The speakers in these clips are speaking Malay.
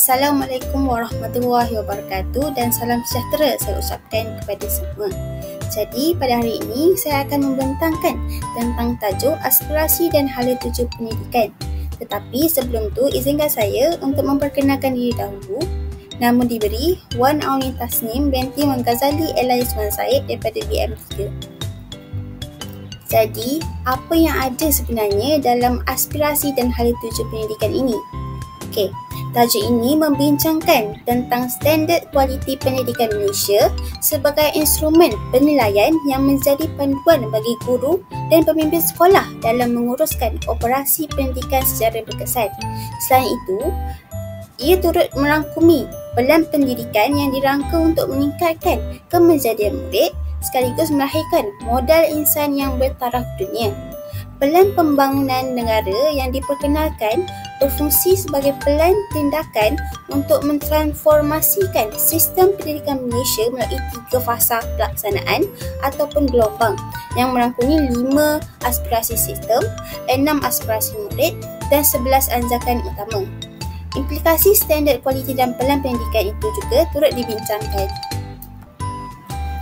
Assalamualaikum warahmatullahi wabarakatuh dan salam sejahtera saya ucapkan kepada semua. Jadi pada hari ini saya akan membentangkan tentang tajuk aspirasi dan hala tuju pendidikan. Tetapi sebelum tu izinkan saya untuk memperkenalkan diri dahulu. Nama diberi Wan Auni Tasnim binti Wan Ghazali Ella Yusman Said daripada BM3. Jadi, apa yang ada sebenarnya dalam aspirasi dan hala tuju pendidikan ini? Okey, tajuk ini membincangkan tentang standard kualiti pendidikan Malaysia sebagai instrumen penilaian yang menjadi panduan bagi guru dan pemimpin sekolah dalam menguruskan operasi pendidikan secara berkesan. Selain itu, ia turut merangkumi pelan pendidikan yang dirangka untuk meningkatkan kemenjadian murid sekaligus melahirkan modal insan yang bertaraf dunia. Pelan pembangunan negara yang diperkenalkan berfungsi sebagai pelan tindakan untuk mentransformasikan sistem pendidikan Malaysia melalui 3 fasa pelaksanaan ataupun gelombang yang merangkumi 5 aspirasi sistem, 6 aspirasi murid dan 11 anjakan utama. Implikasi standard kualiti dan pelan pendidikan itu juga turut dibincangkan.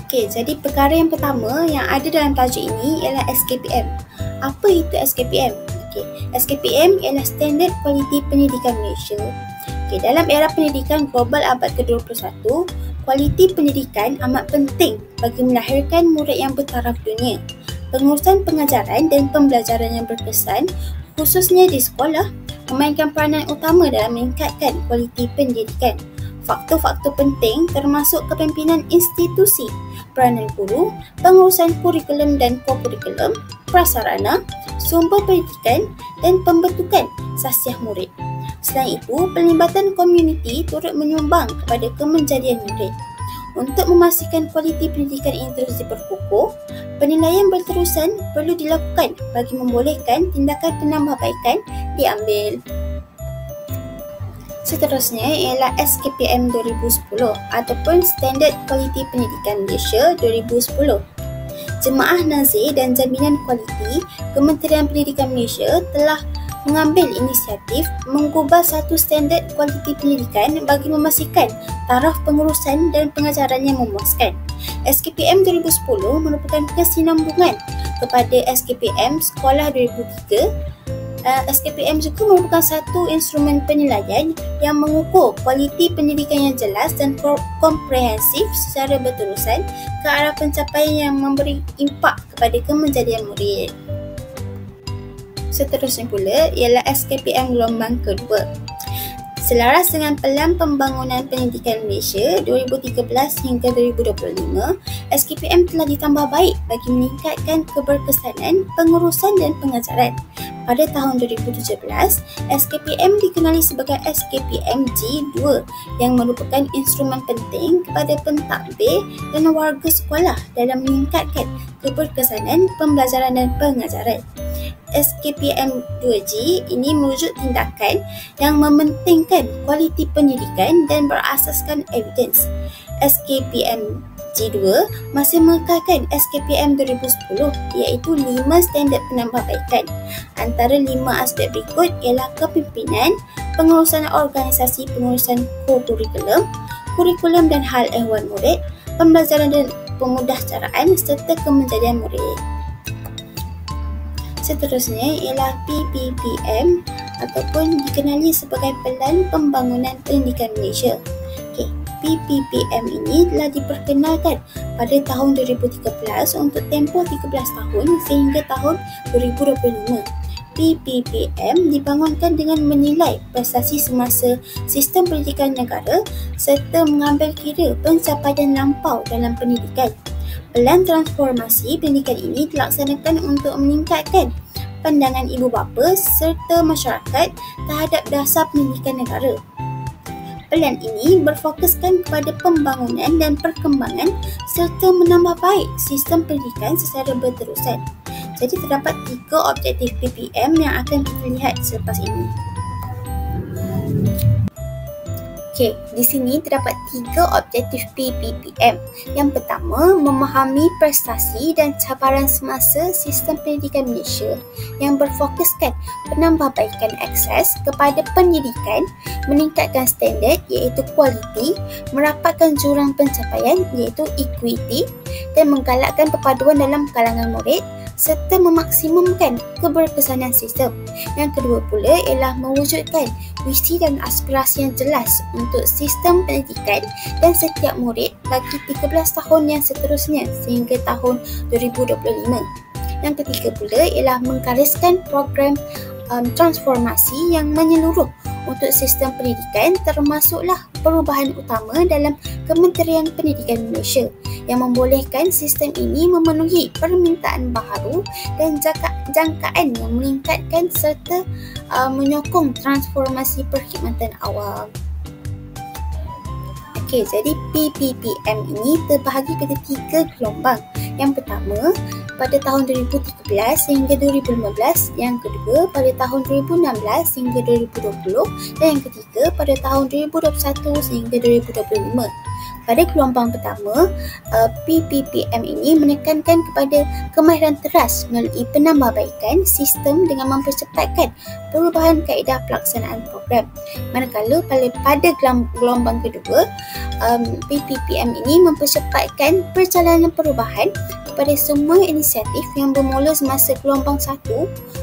Okey, jadi perkara yang pertama yang ada dalam tajuk ini ialah SKPM. Apa itu SKPM? Okey, SKPM ialah Standard Kualiti Pendidikan Malaysia. Okey, dalam era pendidikan global abad ke-21, kualiti pendidikan amat penting bagi melahirkan murid yang bertaraf dunia. Pengurusan pengajaran dan pembelajaran yang berkesan, khususnya di sekolah, memainkan peranan utama dalam meningkatkan kualiti pendidikan. Faktor-faktor penting termasuk kepimpinan institusi, peranan guru, pengurusan kurikulum dan kokurikulum, prasarana, sumber pendidikan dan pembentukan sasiah murid. Selain itu, pelibatan komuniti turut menyumbang kepada kemenjadian murid. Untuk memastikan kualiti pendidikan ini terus diperkukuh, penilaian berterusan perlu dilakukan bagi membolehkan tindakan penambahbaikan diambil. Seterusnya ialah SKPM 2010 ataupun Standard Kualiti Pendidikan Malaysia 2010. Jemaah Nazir dan Jaminan Kualiti Kementerian Pendidikan Malaysia telah mengambil inisiatif mengubah satu standard kualiti pendidikan bagi memastikan taraf pengurusan dan pengajaran yang memuaskan. SKPM 2010 merupakan kesinambungan kepada SKPM Sekolah 2003. SKPM juga merupakan satu instrumen penilaian yang mengukur kualiti pendidikan yang jelas dan komprehensif secara berterusan ke arah pencapaian yang memberi impak kepada kemenjadian murid. Seterusnya pula ialah SKPM gelombang kedua. Selaras dengan Pelan Pembangunan Pendidikan Malaysia 2013 hingga 2025, SKPM telah ditambah baik bagi meningkatkan keberkesanan pengurusan dan pengajaran. Pada tahun 2017, SKPM dikenali sebagai SKPM G2 yang merupakan instrumen penting kepada pentadbir dan warga sekolah dalam meningkatkan keberkesanan pembelajaran dan pengajaran. SKPM 2G ini merujuk tindakan yang mementingkan kualiti pendidikan dan berasaskan evidence. SKPM G2 masih mengekalkan SKPM 2010 iaitu 5 standard penambahbaikan. Antara 5 aspek berikut ialah kepimpinan, pengurusan organisasi pengurusan kurikulum, kurikulum dan hal ehwal murid, pembelajaran dan pemudahcaraan serta kemenjadian murid. Seterusnya ialah PPPM ataupun dikenali sebagai Pelan Pembangunan Pendidikan Malaysia. Okay, PPPM ini telah diperkenalkan pada tahun 2013 untuk tempoh 13 tahun sehingga tahun 2025. PPPM dibangunkan dengan menilai prestasi semasa sistem pendidikan negara serta mengambil kira pencapaian lampau dalam pendidikan. Pelan transformasi pendidikan ini dilaksanakan untuk meningkatkan pandangan ibu bapa serta masyarakat terhadap dasar pendidikan negara. Pelan ini berfokuskan kepada pembangunan dan perkembangan serta menambah baik sistem pendidikan secara berterusan. Jadi terdapat 3 objektif PPM yang akan kita lihat selepas ini. Okey, di sini terdapat 3 objektif PPPM. Yang pertama, memahami prestasi dan cabaran semasa sistem pendidikan Malaysia yang berfokuskan penambahbaikan akses kepada pendidikan, meningkatkan standard iaitu kualiti, merapatkan jurang pencapaian iaitu equity dan menggalakkan perpaduan dalam kalangan murid serta memaksimumkan keberkesanan sistem. Yang kedua pula ialah mewujudkan visi dan aspirasi yang jelas untuk sistem pendidikan dan setiap murid bagi 13 tahun yang seterusnya sehingga tahun 2025. Yang ketiga pula ialah menggariskan program transformasi yang menyeluruh untuk sistem pendidikan, termasuklah perubahan utama dalam Kementerian Pendidikan Malaysia yang membolehkan sistem ini memenuhi permintaan baharu dan jangkaan yang meningkatkan serta menyokong transformasi perkhidmatan awam. Okey, jadi PPPM ini terbahagi pada 3 gelombang. Yang pertama, pada tahun 2013 hingga 2015, yang kedua pada tahun 2016 hingga 2020 dan yang ketiga pada tahun 2021 hingga 2025. Pada gelombang pertama, PPPM ini menekankan kepada kemahiran teras melalui penambahbaikan sistem dengan mempercepatkan perubahan kaedah pelaksanaan program. Manakala pada gelombang kedua, PPPM ini mempercepatkan perjalanan perubahan kepada semua inisiatif yang bermula semasa gelombang 1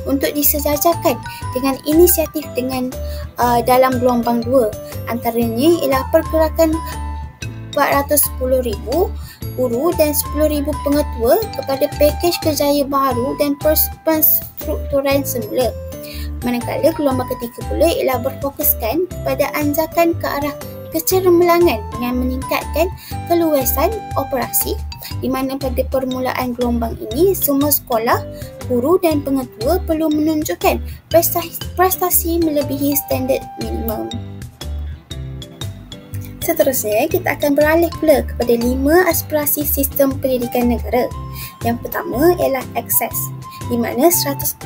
untuk disejajarkan dengan inisiatif dalam gelombang 2. Antaranya ialah pergerakan 410,000 guru dan 10,000 pengetua kepada pakej kerjaya baru dan penstrukturan semula. Manakala gelombang ketiga pula ialah berfokuskan kepada anjakan ke arah kecermelangan dengan meningkatkan keluasan operasi, di mana pada permulaan gelombang ini semua sekolah, guru dan pengetua perlu menunjukkan prestasi melebihi standard minimum. Seterusnya, kita akan beralih pula kepada 5 aspirasi sistem pendidikan negara. Yang pertama ialah akses, di mana 100%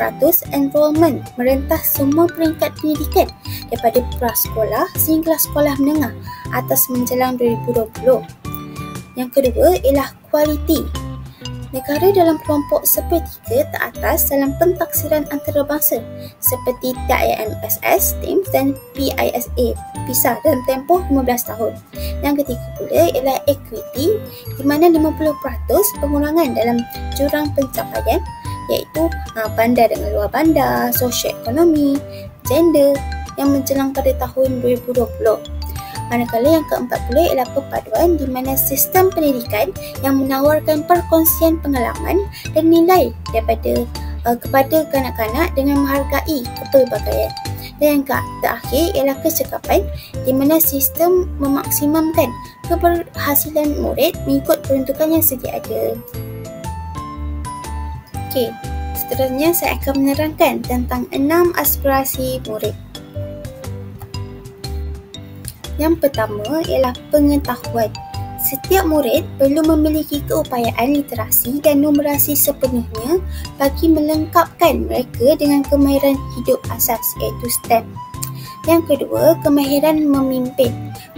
enrolment merentas semua peringkat pendidikan daripada prasekolah sehingga sekolah menengah atas menjelang 2020. Yang kedua ialah kualiti. Negara dalam kelompok sepertiga teratas dalam pentaksiran antarabangsa seperti TIMSS, TIMSS dan PISA dalam tempoh 15 tahun. Yang ketiga pula ialah equity, di mana 50% pengurangan dalam jurang pencapaian iaitu bandar dengan luar bandar, sosioekonomi, gender yang menjelang pada tahun 2020. Manakala yang keempat pula ialah perpaduan, di mana sistem pendidikan yang menawarkan perkongsian pengalaman dan nilai kepada kanak-kanak dengan menghargai kepelbagaian. Dan yang terakhir ialah kecekapan, di mana sistem memaksimumkan keberhasilan murid mengikut peruntukan yang sedia ada. Okey, seterusnya saya akan menerangkan tentang 6 aspirasi murid. Yang pertama ialah pengetahuan. Setiap murid perlu memiliki keupayaan literasi dan numerasi sepenuhnya bagi melengkapkan mereka dengan kemahiran hidup asas iaitu STEM. Yang kedua, kemahiran memimpin.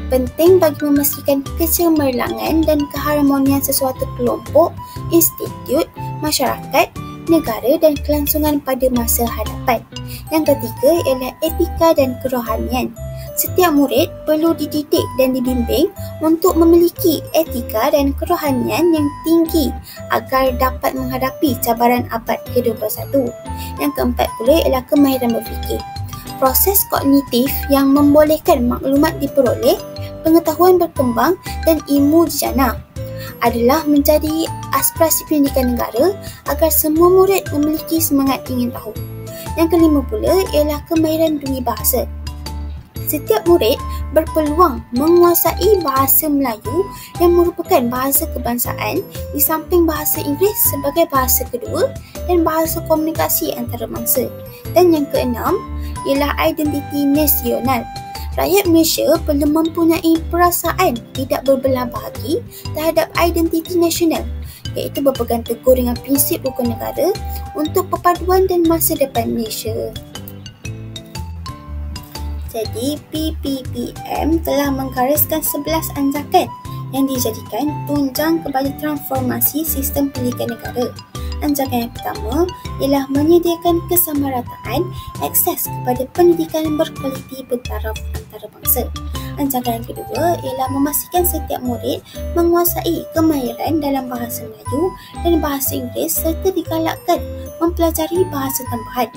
Penting bagi memastikan kecemerlangan dan keharmonian sesuatu kelompok, institut, masyarakat, negara dan kelangsungan pada masa hadapan. Yang ketiga ialah etika dan kerohanian. Setiap murid perlu dididik dan dibimbing untuk memiliki etika dan kerohanian yang tinggi agar dapat menghadapi cabaran abad ke-21. Yang keempat pula ialah kemahiran berfikir. Proses kognitif yang membolehkan maklumat diperoleh, pengetahuan berkembang dan ilmu dijana adalah menjadi aspirasi pendidikan negara agar semua murid memiliki semangat ingin tahu. Yang kelima pula ialah kemahiran dui bahasa. Setiap murid berpeluang menguasai bahasa Melayu yang merupakan bahasa kebangsaan di samping bahasa Inggeris sebagai bahasa kedua dan bahasa komunikasi antarabangsa. Dan yang keenam ialah identiti nasional. Rakyat Malaysia perlu mempunyai perasaan tidak berbelah bahagi terhadap identiti nasional, iaitu berpegang teguh dengan prinsip rukun negara untuk perpaduan dan masa depan Malaysia. Jadi, PPPM telah menggariskan 11 anjakan yang dijadikan tunjang kepada transformasi sistem pendidikan negara. Anjakan yang pertama ialah menyediakan kesamarataan akses kepada pendidikan berkualiti bertaraf antarabangsa. Anjakan yang kedua ialah memastikan setiap murid menguasai kemahiran dalam bahasa Melayu dan bahasa Inggeris serta digalakkan mempelajari bahasa tambahan.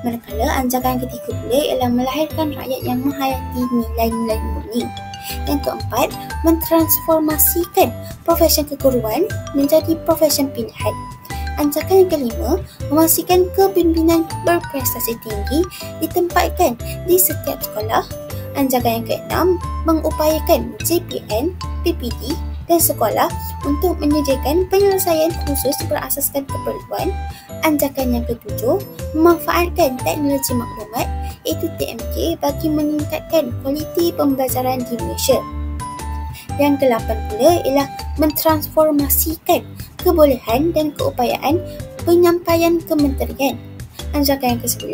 Manakala anjakan yang ketiga pula ialah melahirkan rakyat yang menghayati nilai-nilai murni. Yang keempat, mentransformasikan profesi keguruan menjadi profesi pilihan. Anjakan yang kelima, memastikan kepimpinan berprestasi tinggi ditempatkan di setiap sekolah. Anjakan yang keenam, mengupayakan JPN, PPD dan sekolah untuk menyediakan penyelesaian khusus berasaskan keperluan. Anjakan yang ketujuh, memanfaatkan teknologi maklumat iaitu TMK bagi meningkatkan kualiti pembelajaran di Malaysia. Yang ke-8 pula ialah mentransformasikan kebolehan dan keupayaan penyampaian kementerian. Anjakan yang ke-9,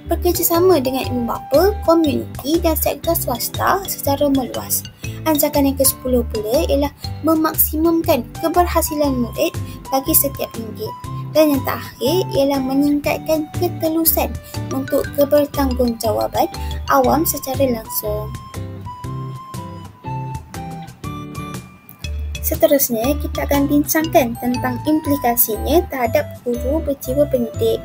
bekerjasama dengan ibu bapa, komuniti dan sektor swasta secara meluas. Anjakan yang ke-10 pula ialah memaksimumkan keberhasilan murid bagi setiap ringgit. Dan yang terakhir ialah meningkatkan ketelusan untuk kebertanggungjawaban awam secara langsung. Seterusnya, kita akan bincangkan tentang implikasinya terhadap guru berjiwa pendidik.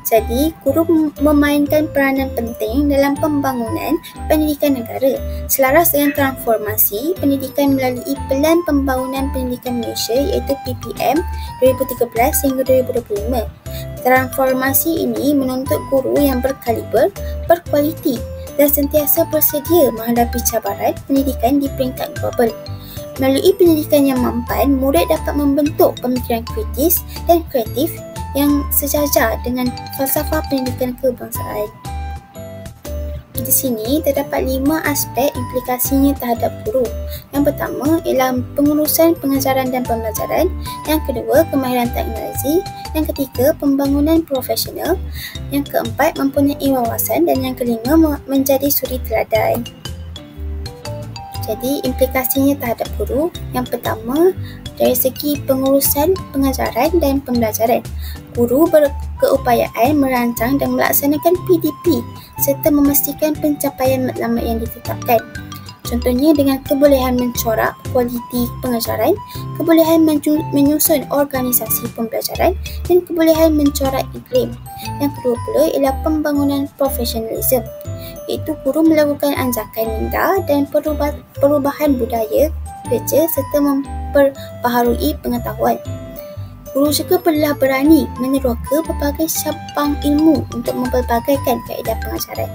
Jadi, guru memainkan peranan penting dalam pembangunan pendidikan negara selaras dengan transformasi pendidikan melalui Pelan Pembangunan Pendidikan Malaysia iaitu PPM 2013 hingga 2025. Transformasi ini menuntut guru yang berkaliber, berkualiti dan sentiasa bersedia menghadapi cabaran pendidikan di peringkat global. Melalui pendidikan yang mampan, murid dapat membentuk pemikiran kritis dan kreatif yang sejajar dengan falsafah pendidikan kebangsaan. Di sini terdapat 5 aspek implikasinya terhadap guru. Yang pertama ialah pengurusan pengajaran dan pembelajaran. Yang kedua, kemahiran teknologi. Yang ketiga, pembangunan profesional. Yang keempat, mempunyai wawasan. Dan yang kelima, menjadi suri teladan. Jadi, implikasinya terhadap guru. Yang pertama, dari segi pengurusan pengajaran dan pembelajaran. Guru berkeupayaan merancang dan melaksanakan PDP serta memastikan pencapaian matlamat yang ditetapkan. Contohnya dengan kebolehan mencorak kualiti pengajaran, kebolehan menyusun organisasi pembelajaran dan kebolehan mencorak iklim. Yang kedua pula ialah pembangunan profesionalism, iaitu guru melakukan anjakan minda dan perubahan budaya kerja serta memperbaharui pengetahuan. Guru juga perlulah berani meneroka berbagai cabang ilmu untuk mempelbagaikan kaedah pengajaran.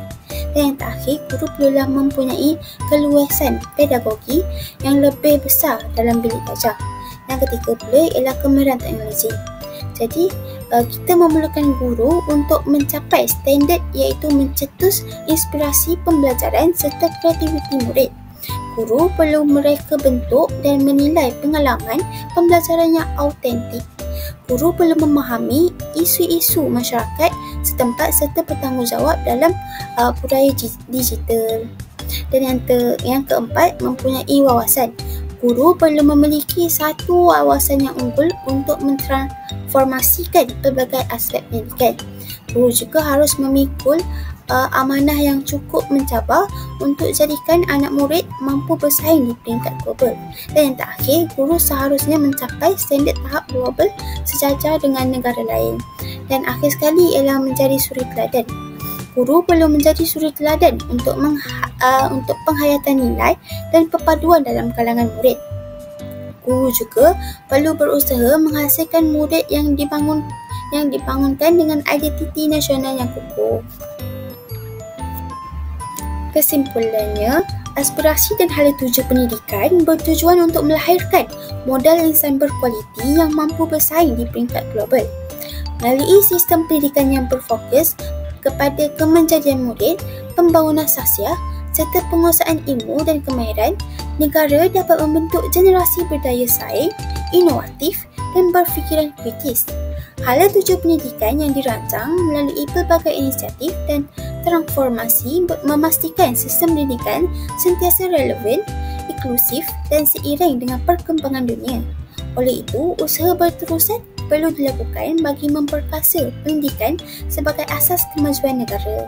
Dan yang terakhir, guru perlulah mempunyai keluasan pedagogi yang lebih besar dalam bilik ajar. Yang ketiga pula ialah kemahiran teknologi. Jadi, kita memerlukan guru untuk mencapai standard iaitu mencetus inspirasi pembelajaran serta kreativiti murid. Guru perlu mereka bentuk dan menilai pengalaman pembelajaran yang autentik. Guru perlu memahami isu-isu masyarakat setempat serta bertanggungjawab dalam budaya digital. Dan yang keempat, mempunyai wawasan. Guru perlu memiliki satu wawasan yang unggul untuk mentransformasikan pelbagai aspek pendidikan. Guru juga harus memikul amanah yang cukup mencabar untuk jadikan anak murid mampu bersaing di peringkat global. Dan yang terakhir, guru seharusnya mencapai standard tahap global sejajar dengan negara lain. Dan akhir sekali ialah menjadi suri teladan. Guru perlu menjadi suri teladan untuk penghayatan nilai dan perpaduan dalam kalangan murid. Guru juga perlu berusaha menghasilkan murid yang dibangunkan dengan identiti nasional yang kukuh. Kesimpulannya, aspirasi dan hala tuju pendidikan bertujuan untuk melahirkan modal insan berkualiti yang mampu bersaing di peringkat global. Melalui sistem pendidikan yang berfokus kepada kemenjadian murid, pembangunan sasiah serta penguasaan ilmu dan kemahiran, negara dapat membentuk generasi berdaya saing, inovatif dan berfikiran kritis. Hala tuju pendidikan yang dirancang melalui pelbagai inisiatif dan transformasi memastikan sistem pendidikan sentiasa relevan, inklusif dan seiring dengan perkembangan dunia. Oleh itu, usaha berterusan perlu dilakukan bagi memperkasa pendidikan sebagai asas kemajuan negara.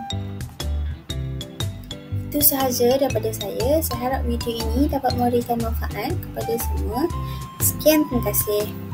Itu sahaja daripada saya. Saya harap video ini dapat memberikan manfaat kepada semua. Sekian, terima kasih.